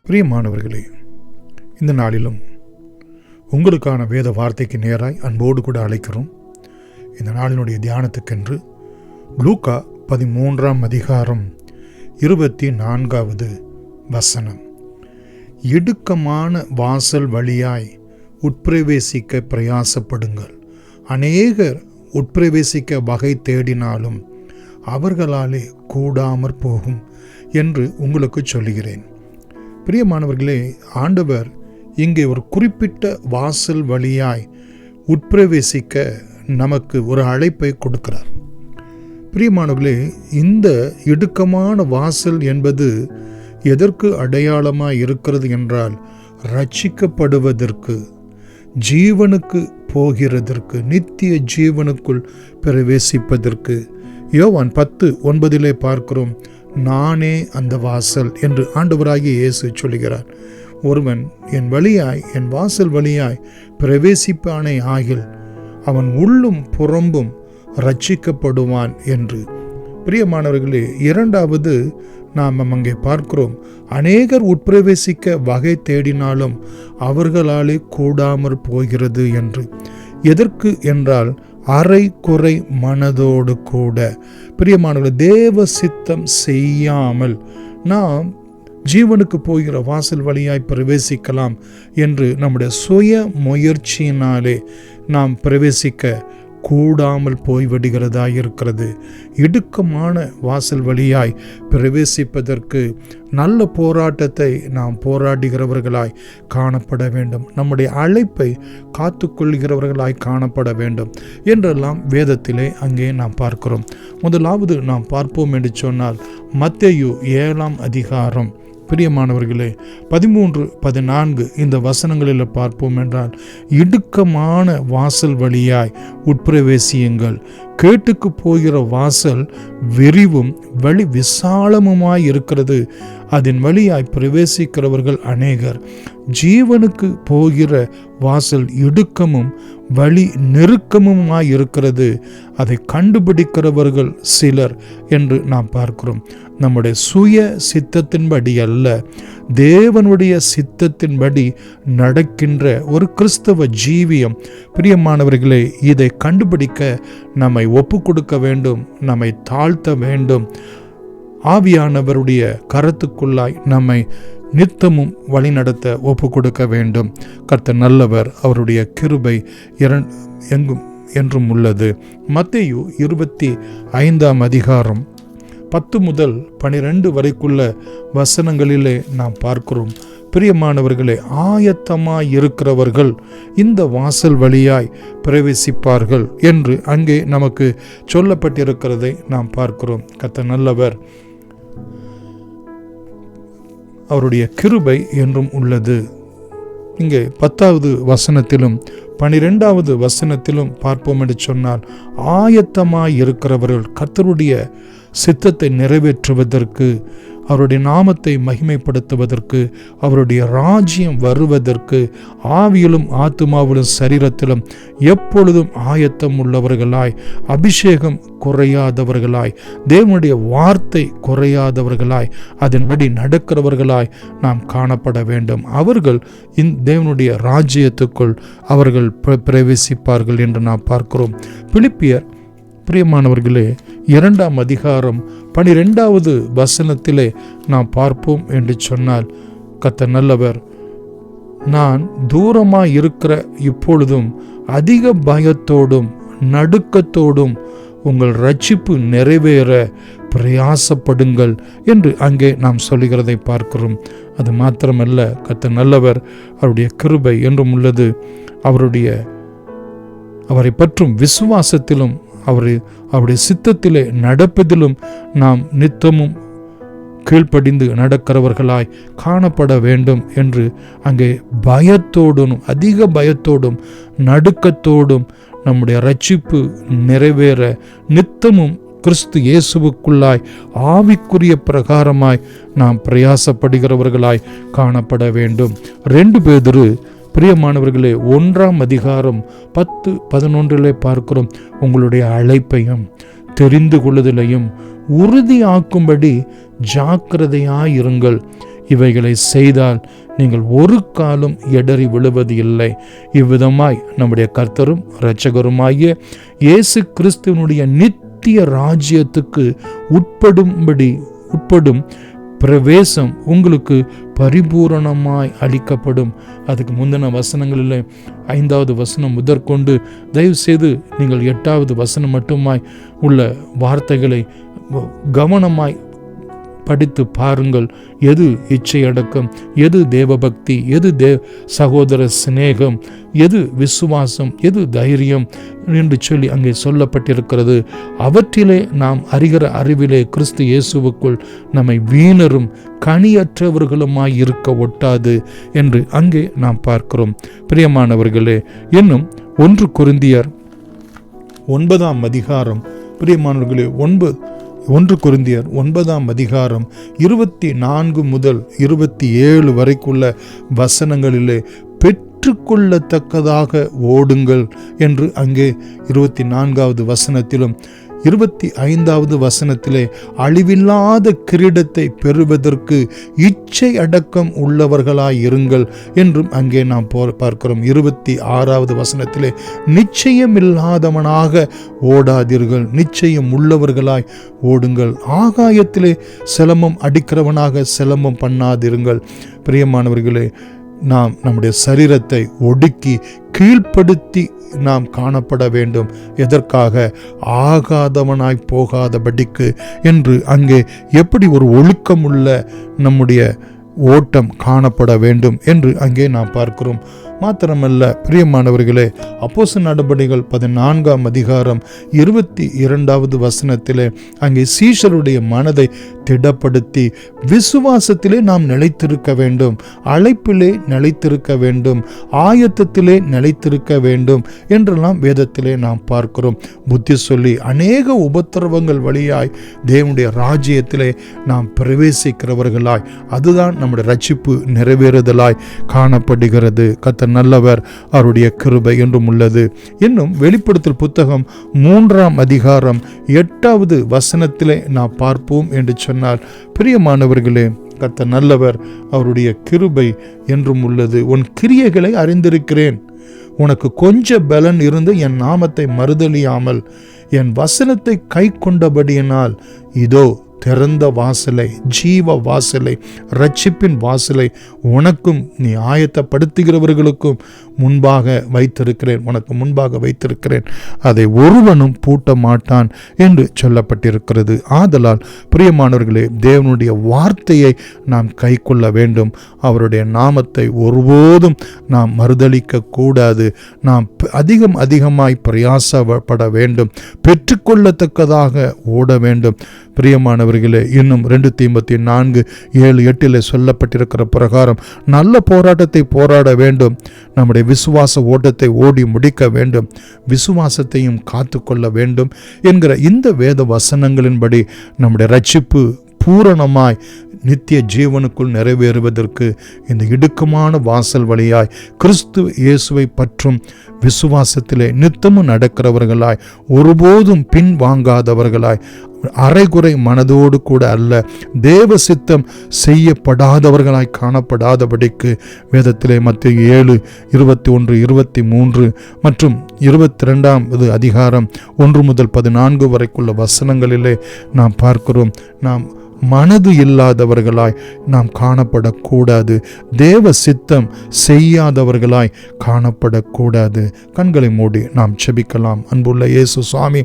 பிரியமானவர்களே, இந்த நாளிலும் உங்களுக்கான வேத வார்த்தைக்கு நேராய் அன்போடு கூட அழைக்கிறோம். இந்த நாளினுடைய தியானத்துக்கென்று லூக்கா 13ஆம் அதிகாரம் 24வது வசனம். இடுக்கமான வாசல் வழியாய் உட்பிரவேசிக்க பிரயாசப்படுங்கள். அநேகர் உட்பிரவேசிக்க வகை தேடினாலும் அவர்களாலே கூடாமற் போகும் என்று உங்களுக்கு சொல்லுகிறேன். பிரியமானவர்களே, ஆண்டவர் இங்கே ஒரு குறிப்பிட்ட வாசல் வழியாய் உட்பிரவேசிக்க நமக்கு ஒரு அழைப்பை கொடுக்கிறார். பிரியமானவர்களே, இந்த இடுக்கமான வாசல் என்பது எதற்கு அடையாளமாய் இருக்கிறது என்றால், ரட்சிக்கப்படுவதற்கு, ஜீவனுக்கு போகிறதற்கு, நித்திய ஜீவனுக்குள் பிரவேசிப்பதற்கு. யோவான் 10:9 பார்க்கிறோம், நானே அந்த வாசல் என்று ஆண்டவராகிய இயேசு சொல்கிறார். ஒருவன் என் வழியாய், என் வாசல் வழியாய் பிரவேசிப்பானே ஆகில் அவன் உள்ளும் புறம்பும் ரட்சிக்கப்படுவான் என்று. பிரியமானவர்களே, இரண்டாவது நாம் அங்கே பார்க்கிறோம், அநேகர் உட்பிரவேசிக்க வகை தேடினாலும் அவர்களாலே கூடாமற் போகிறது என்று. எதற்கு என்றால், அரை குறை மனதோடு கூட. பிரியமானவர்களே, தேவ சித்தம் செய்யாமல் நாம் ஜீவனுக்கு போகிற வாசல் வழியாய் பிரவேசிக்கலாம் என்று நம்முடைய சுய முயற்சியினாலே நாம் பிரவேசிக்க கூடாமல் போய்விடுகிறதா இருக்கிறது. இடுக்கமான வாசல் வழியாய் பிரவேசிப்பதற்கு நல்ல போராட்டத்தை நாம் போராடுகிறவர்களாய் காணப்பட வேண்டும். நம்முடைய அழைப்பை காத்துக்கொள்கிறவர்களாய் காணப்பட வேண்டும் என்றெல்லாம் வேதத்திலே அங்கே நாம் பார்க்கிறோம். முதலாவது நாம் பார்ப்போம் என்று சொன்னால், மத்தேயு 7ஆம் அதிகாரம் பிரியமானவர்களே 13-14 இந்த வசனங்களில் பார்ப்போம் என்றால், இடுக்கமான வாசல் வழியாய் உட்பிரவேசியுங்கள். கேட்டுக்கு போகிற வாசல் விரிவும் வழி விசாலமுமாய் இருக்கிறது, அதன் வழியாய் பிரவேசிக்கிறவர்கள் அநேகர். ஜீவனுக்கு போகிற வாசல் இடுக்கமும் வழி நெருக்கமுமாய் இருக்கிறது, அதை கண்டுபிடிக்கிறவர்கள் சிலர் என்று நாம் பார்க்கிறோம். நம்முடைய சுய சித்தத்தின்படி அல்ல, தேவனுடைய சித்தத்தின்படி நடக்கின்ற ஒரு கிறிஸ்தவ ஜீவியம். பிரியமானவர்களே, இதை கண்டுபிடிக்க நம்மை ஒப்பு கொடுக்க வேண்டும், நம்மை தாழ்த்த வேண்டும். ஆவியானவருடைய கரத்துக்குள்ளாய் நம்மை நித்தமும் வழிநடத்த ஒப்பு கொடுக்க வேண்டும். கர்த்தர் நல்லவர், அவருடைய கிருபை எங்கும் என்றும் உள்ளது. மத்தேயு 25ஆம் அதிகாரம் 10 முதல் 12 வரைக்குள்ள வசனங்களிலே நாம் பார்க்கிறோம். பிரியமானவர்களே, ஆயத்தமாய் இருக்கிறவர்கள் இந்த வாசல் வழியாய் பிரவேசிப்பார்கள் என்று அங்கே நமக்கு சொல்லப்பட்டிருக்கிறதை நாம் பார்க்கிறோம். கர்த்தர் நல்லவர், அவருடைய கிருபை என்றும் உள்ளது. இங்கே 10வது வசனத்திலும் 12வது வசனத்திலும் பார்ப்போம் என்று சொன்னால், ஆயத்தமாய் இருக்கிறவர்கள் கர்த்தருடைய சித்தத்தை நிறைவேற்றுவதற்கு, அவருடைய நாமத்தை மகிமைப்படுத்துவதற்கு, அவருடைய ராஜ்யம் வருவதற்கு, ஆவியிலும் ஆத்துமாவிலும் சரீரத்திலும் எப்பொழுதும் ஆயத்தம் உள்ளவர்களாய், அபிஷேகம் குறையாதவர்களாய், தேவனுடைய வார்த்தை குறையாதவர்களாய், அதன்படி நடக்கிறவர்களாய் நாம் காணப்பட வேண்டும். அவர்கள் தேவனுடைய ராஜ்யத்துக்குள் அவர்கள் பிரவேசிப்பார்கள் என்று நாம் பார்க்கிறோம். பிலிப்பியர் பிரியமானவர்களே 2ஆம் அதிகாரம் 12வது வசனத்திலே நாம் பார்ப்போம் என்று சொன்னால், கர்த்தர் நல்லவர், நான் தூரமாய் இருக்கிற இப்பொழுதும் அதிக பயத்தோடும் நடுக்கத்தோடும் உங்கள் ரட்சிப்பு நிறைவேற பிரயாசப்படுங்கள் என்று அங்கே நாம் சொல்லுகிறதை பார்க்கிறோம். அது மாத்திரமல்ல, கர்த்தர் நல்லவர், அவருடைய கிருபை என்றும் உள்ளது. அவரை பற்றும் விசுவாசத்திலும் அவருடைய சித்தத்திலே நடப்பதிலும் நாம் நித்தமும் கீழ்ப்படிந்து நடக்கிறவர்களாய் காணப்பட வேண்டும் என்று அங்கே பயத்தோடும், அதிக பயத்தோடும் நடுக்கத்தோடும் நம்முடைய ரட்சிப்பு நிறைவேற நித்தமும் கிறிஸ்து இயேசுவுக்குள்ளாய் ஆவிக்குரிய பிரகாரமாய் நாம் பிரயாசப்படுகிறவர்களாய் காணப்பட வேண்டும். 2 பேதுரு பிரியமானவர்களே 1ஆம் அதிகாரம் 10-11 பார்க்கிறோம், உங்களுடைய அழைப்பையும் தெரிந்து கொள்ளுதலையும் உறுதியாக்கும்படி ஜாக்கிரதையாயிருங்கள். இவைகளை செய்தால் நீங்கள் ஒரு காலம் இடறி விழுவது இல்லை. இவ்விதமாய் நம்முடைய கர்த்தரும் இரட்சகருமாகிய இயேசு கிறிஸ்துவனுடைய நித்திய ராஜ்யத்துக்கு உட்படும் பிரவேசம் உங்களுக்கு பரிபூரணமாய் அளிக்கப்படும். அதுக்கு முந்தின வசனங்களில் 5வது வசனம் முதற்கொண்டு தயவு செய்து நீங்கள் 8வது வசனம் மட்டுமாய் உள்ள வார்த்தைகளை கவனமாய் படித்து பாருங்கள். எது இச்சை அடக்கம், எது தேவபக்தி, எது சகோதர சிநேகம், எது விசுவாசம், எது தைரியம் என்று சொல்லி அங்கே சொல்லப்பட்டிருக்கிறது. அவற்றிலே நாம் அறிகிற அறிவிலே கிறிஸ்து இயேசுவுக்குள் நம்மை வீணரும் கனியற்றவர்களுமாய் இருக்க ஒட்டாது என்று அங்கே நாம் பார்க்கிறோம். பிரியமானவர்களே, இன்னும் 1 கொரிந்தியர் 9ஆம் அதிகாரம், பிரியமானவர்களே 1 கொரிந்தியர் 9ஆம் அதிகாரம் 24 முதல் 27 வரைக்குள்ள வசனங்களிலே பெற்றுக்கொள்ளத்தக்கதாக ஓடுங்கள் என்று அங்கே 24வது வசனத்திலும் 25வது வசனத்திலே அழிவில்லாத கிரீடத்தை பெறுவதற்கு இச்சை அடக்கம் உள்ளவர்களாய் இருங்கள் என்றும் அங்கே நாம் பார்க்கிறோம். 26வது வசனத்திலே நிச்சயமில்லாதவனாக ஓடாதீர்கள், நிச்சயம் உள்ளவர்களாய் ஓடுங்கள். ஆகாயத்திலே சிலம்பம் அடிக்கிறவனாக சிலம்பம் பண்ணாதிருங்கள். பிரியமானவர்களே, நாம் நம்முடைய சரீரத்தை ஒடுக்கி கீழ்ப்படுத்தி நாம் காணப்பட வேண்டும். எதற்காக? ஆகாதவனாய் போகாதபடிக்கு என்று அங்கே எப்படி ஒரு ஒழுக்கமுள்ள நம்முடைய ஓட்டம் காணப்பட வேண்டும் என்று அங்கே நாம் பார்க்கிறோம். மாத்திரமல்ல பிரியமானவர்களே, அப்போஸ்தலர் நடபடிகள் 14ஆம் அதிகாரம் 22வது வசனத்திலே அங்கே சீஷருடைய மனதை திடப்படுத்தி விசுவாசத்திலே நாம் நிலைத்திருக்க வேண்டும், அழைப்பிலே நிலைத்திருக்க வேண்டும், ஆயத்தத்திலே நிலைத்திருக்க வேண்டும் என்றெல்லாம் வேதத்திலே நாம் பார்க்கிறோம். புத்தி சொல்லி அநேக உபத்திரவங்கள் வழியாய் தேவனுடைய ராஜ்யத்திலே நாம் பிரவேசிக்கிறவர்களாய், அதுதான் நம்முடைய ரட்சிப்பு நிறைவேறுதலாய் காணப்படுகிறது. கர்த்தர் நல்லவர், அவருடைய கிருபை என்றும் உள்ளது. இன்னும் வெளிப்படுத்தல் புத்தகம் 3ஆம் அதிகாரம் 8வது வசனத்திலே நாம் பார்ப்போம் என்று சொன்னால், பிரியமானவர்களே, கர்த்தர் நல்லவர், அவருடைய கிருபை என்றும் உள்ளது. உன் கிரியைகளை அறிந்திருக்கிறேன், உனக்கு கொஞ்ச பலன் இருந்து என் நாமத்தை மறுதலியாமல் என் வசனத்தை கை கொண்டபடியினால் இதோ திறந்த வாசலை, ஜீவ வாசலை, ரட்சிப்பின் வாசலை உனக்கும் நீ ஆயத்தப்படுத்துகிறவர்களுக்கும் முன்பாக வைத்திருக்கிறேன், உனக்கு முன்பாக வைத்திருக்கிறேன், அதை ஒருவனும் பூட்ட மாட்டான் என்று சொல்லப்பட்டிருக்கிறது. ஆதலால் பிரியமானவர்களே, தேவனுடைய வார்த்தையை நாம் கை கொள்ள வேண்டும். அவருடைய நாமத்தை ஒருபோதும் நாம் மறுதலிக்க கூடாது. நாம் அதிகமாய் பிரயாசப்பட வேண்டும், பெற்றுக்கொள்ளத்தக்கதாக ஓட வேண்டும். பிரியமானவர்களே, இன்னும் 2 தீமோத்தேயு 4:7-8 சொல்லப்பட்டிருக்கிற பிரகாரம் நல்ல போராட்டத்தை போராட வேண்டும், நம்முடைய விசுவாச ஓட்டத்தை ஓடி முடிக்க வேண்டும், விசுவாசத்தையும் காத்து கொள்ள வேண்டும் என்கிற இந்த வேத வசனங்களின்படி நம்முடைய ரட்சிப்பு பூரணமாய் நித்திய ஜீவனுக்குள் நிறைவேறுவதற்கு இந்த இடுக்கமான வாசல் வழியாய் கிறிஸ்து இயேசுவை பற்றும் விசுவாசத்திலே நித்தமும் நடக்கிறவர்களாய், ஒருபோதும் பின் வாங்காதவர்களாய், அரைகுறை மனதோடு கூட அல்ல, தேவ சித்தம் செய்யப்படாதவர்களாய் காணப்படாதபடிக்கு வேதத்திலே மத்தேயு 7:21, 23 மற்றும் 22வது அதிகாரம் 1 முதல் 14 வரைக்குள்ள வசனங்களிலே நாம் பார்க்கிறோம். நாம் மனது இல்லாதவர்களாய் நாம் காணப்படக்கூடாது, தேவ சித்தம் செய்யாதவர்களாய் காணப்படக்கூடாது. கண்களை மூடி நாம் செபிக்கலாம். அன்புள்ள இயேசு சுவாமி,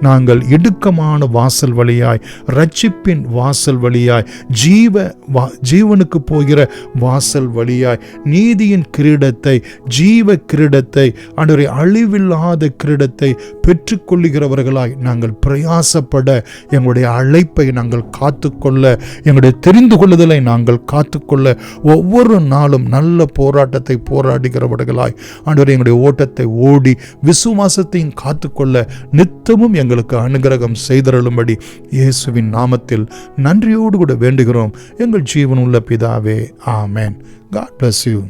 நாங்கள் இடுக்கமான வாசல் வழியாய், ரட்சிப்பின் வாசல் வழியாய், ஜீவனுக்கு போகிற வாசல் வழியாய், நீதியின் கிரீடத்தை, ஜீவ கிரீடத்தை, அன்றைய அழிவில்லாத கிரீடத்தை பெற்றுக்கொள்ளுகிறவர்களாய் நாங்கள் பிரயாசப்பட, எங்களுடைய அழைப்பை நாங்கள் காத்து கொள்ள, எங்களுடைய தெரிந்து கொள்ளுதலை நாங்கள் காத்துக்கொள்ள, ஒவ்வொரு நாளும் நல்ல போராட்டத்தை போராடுகிறவர்களாய் ஆண்டவரே எங்களுடைய ஓட்டத்தை ஓடி விசுவாசத்தையும் காத்துக்கொள்ள நித்தமும் எங்களுக்கு அனுகிரகம் செய்தருளும்படி இயேசுவின் நாமத்தில் நன்றியோடு கூட வேண்டுகிறோம் எங்கள் ஜீவனுள்ள பிதாவே. ஆமென். God bless you.